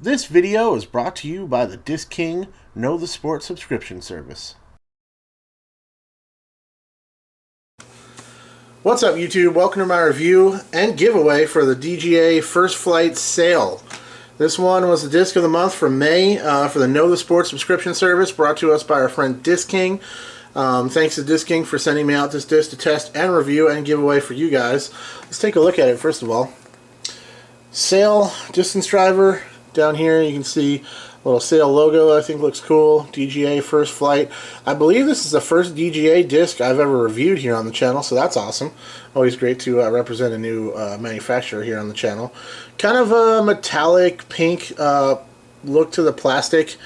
This video is brought to you by the Disc King Know the Sport subscription service. What's up, YouTube? Welcome to my review and giveaway for the DGA First Flight sale. This one was the disc of the month for May for the Know the Sport subscription service, brought to us by our friend Disc King. Thanks to Disc King for sending me out this disc to test and review and give away for you guys. Let's take a look at it first of all. Sail distance driver. Down here you can see a little Sail logo. I think looks cool. DGA First Flight. I believe this is the first DGA disc I've ever reviewed here on the channel, so that's awesome. Always great to represent a new manufacturer here on the channel. Kind of a metallic pink look to the plastic.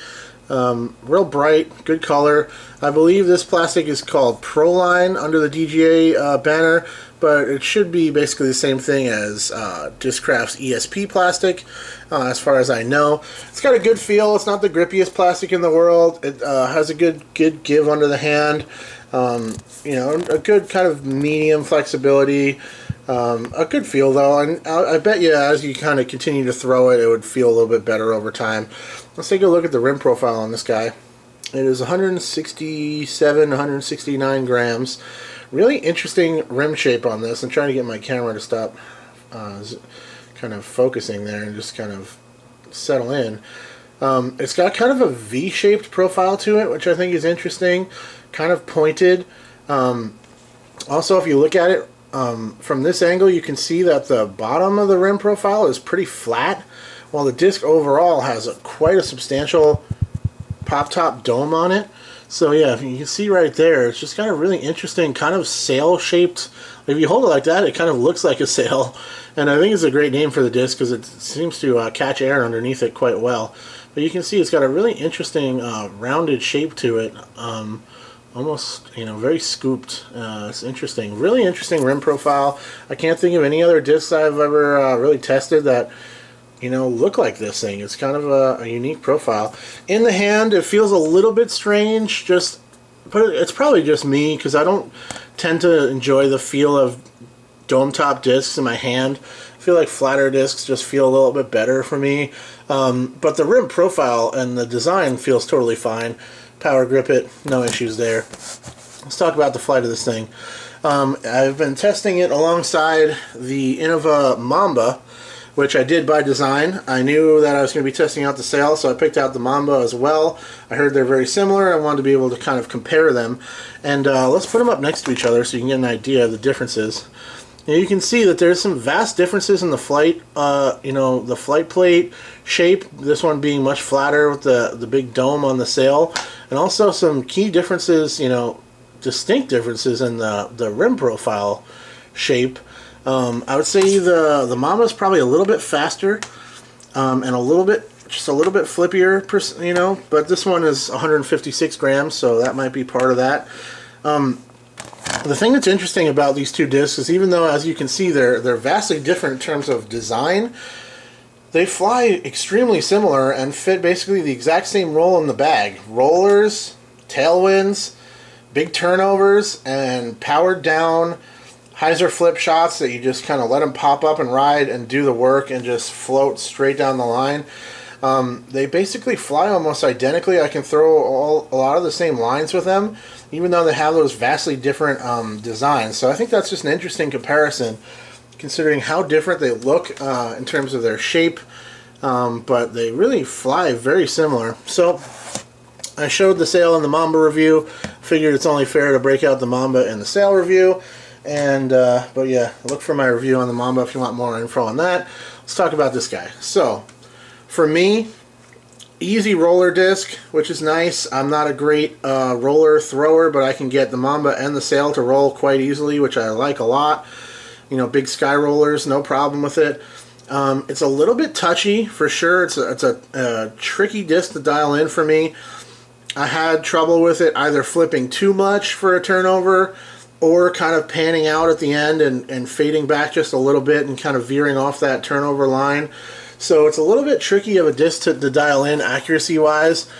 Real bright, good color. I believe this plastic is called Proline under the DGA banner, but it should be basically the same thing as Discraft's ESP plastic, as far as I know. It's got a good feel. It's not the grippiest plastic in the world. It has a good give under the hand. You know, a good kind of medium flexibility. A good feel though, and I bet you as you kind of continue to throw it, it would feel a little bit better over time. Let's take a look at the rim profile on this guy. It is 167, 169 grams. Really interesting rim shape on this. I'm trying to get my camera to stop kind of focusing there and just kind of settle in. It's got kind of a V-shaped profile to it, which I think is interesting. Kind of pointed. Also, if you look at it from this angle, you can see that the bottom of the rim profile is pretty flat, while the disc overall has quite a substantial pop-top dome on it. So yeah, if you can see right there, it's just got a really interesting kind of sail-shaped. If you hold it like that, it kind of looks like a sail, and I think it's a great name for the disc because it seems to catch air underneath it quite well. But you can see it's got a really interesting rounded shape to it. Almost, you know, very scooped. It's interesting. Really interesting rim profile. I can't think of any other discs I've ever really tested that, you know, look like this thing. It's kind of a unique profile. In the hand, it feels a little bit strange. But it's probably just me because I don't tend to enjoy the feel of dome top discs in my hand. I feel like flatter discs just feel a little bit better for me. But the rim profile and the design feels totally fine. Power grip it, no issues there. Let's talk about the flight of this thing. I've been testing it alongside the Innova Mamba, which I did by design. I knew that I was going to be testing out the Sail, so I picked out the Mamba as well. I heard they're very similar. I wanted to be able to kind of compare them. And let's put them up next to each other so you can get an idea of the differences. Now you can see that there's some vast differences in the flight, you know, the flight plate shape, this one being much flatter with the big dome on the Sail, and also some key differences, you know, distinct differences in the rim profile shape. I would say the Mamba is probably a little bit faster and just a little bit flippier, you know, but this one is 156 grams, so that might be part of that. The thing that's interesting about these two discs is even though, as you can see, they're vastly different in terms of design, they fly extremely similar and fit basically the exact same role in the bag. Rollers, tailwinds, big turnovers, and powered down hyzer flip shots that you just kind of let them pop up and ride and do the work and just float straight down the line. They basically fly almost identically. I can throw a lot of the same lines with them, even though they have those vastly different designs. So I think that's just an interesting comparison, considering how different they look in terms of their shape, but they really fly very similar. So I showed the Sail and the Mamba review. Figured it's only fair to break out the Mamba and the Sail review. And but yeah, look for my review on the Mamba if you want more info on that. Let's talk about this guy. So for me, easy roller disc, which is nice. I'm not a great roller thrower, but I can get the Mamba and the Sail to roll quite easily, which I like a lot. You know, big sky rollers, no problem with it. It's a little bit touchy for sure. It's a tricky disc to dial in for me. I had trouble with it either flipping too much for a turnover or kind of panning out at the end and fading back just a little bit and kind of veering off that turnover line. So it's a little bit tricky of a disc to dial in accuracy-wise,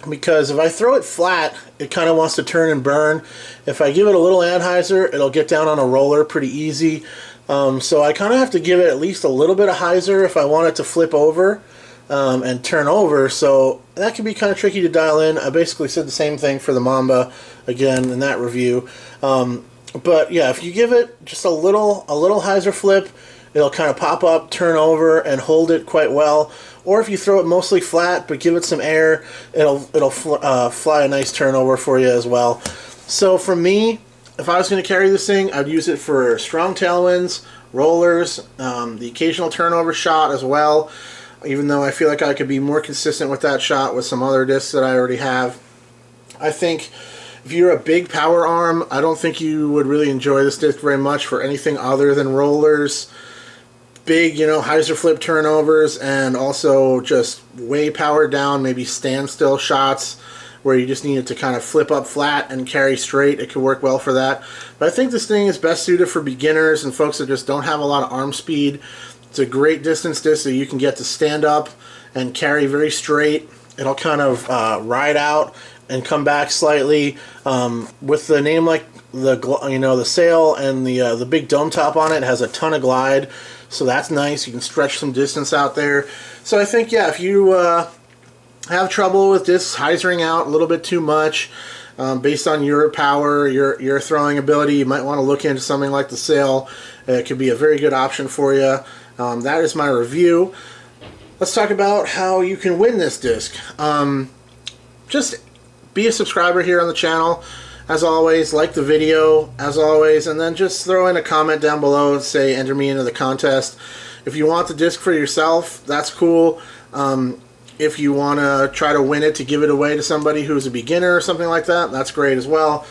because if I throw it flat, it kind of wants to turn and burn. If I give it a little anhyzer, it'll get down on a roller pretty easy. So I kind of have to give it at least a little bit of hyzer if I want it to flip over. and turn over, so that can be kind of tricky to dial in. I basically said the same thing for the Mamba again in that review. But yeah, if you give it just a little hyzer flip, it'll kind of pop up, turn over, and hold it quite well. Or if you throw it mostly flat but give it some air, it'll fly a nice turnover for you as well. So for me, if I was going to carry this thing, I'd use it for strong tailwinds, rollers, the occasional turnover shot as well, even though I feel like I could be more consistent with that shot with some other discs that I already have. I think if you're a big power arm, I don't think you would really enjoy this disc very much for anything other than rollers, big, hyzer flip turnovers, and also just way powered down, maybe standstill shots where you just need it to kind of flip up flat and carry straight. It could work well for that. But I think this thing is best suited for beginners and folks that just don't have a lot of arm speed. It's a great distance disc that you can get to stand up and carry very straight. It'll kind of ride out and come back slightly. With the name like the sail and the big dome top on it has a ton of glide, so that's nice. You can stretch some distance out there. So I think, yeah, if you have trouble with discs hyzering out a little bit too much, based on your power, your throwing ability, you might want to look into something like the sail. It could be a very good option for you. That is my review. Let's talk about how you can win this disc. Just be a subscriber here on the channel. As always, like the video, as always, and then just throw in a comment down below and say, enter me into the contest. If you want the disc for yourself, that's cool. If you want to try to win it to give it away to somebody who's a beginner or something like that, that's great as well.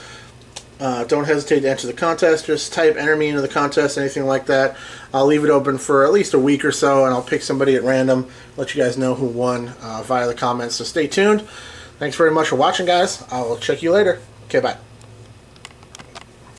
Don't hesitate to enter the contest. Just type enter me into the contest, anything like that. I'll leave it open for at least a week or so, and I'll pick somebody at random, let you guys know who won via the comments. So stay tuned. Thanks very much for watching, guys. I will check you later. Okay, bye.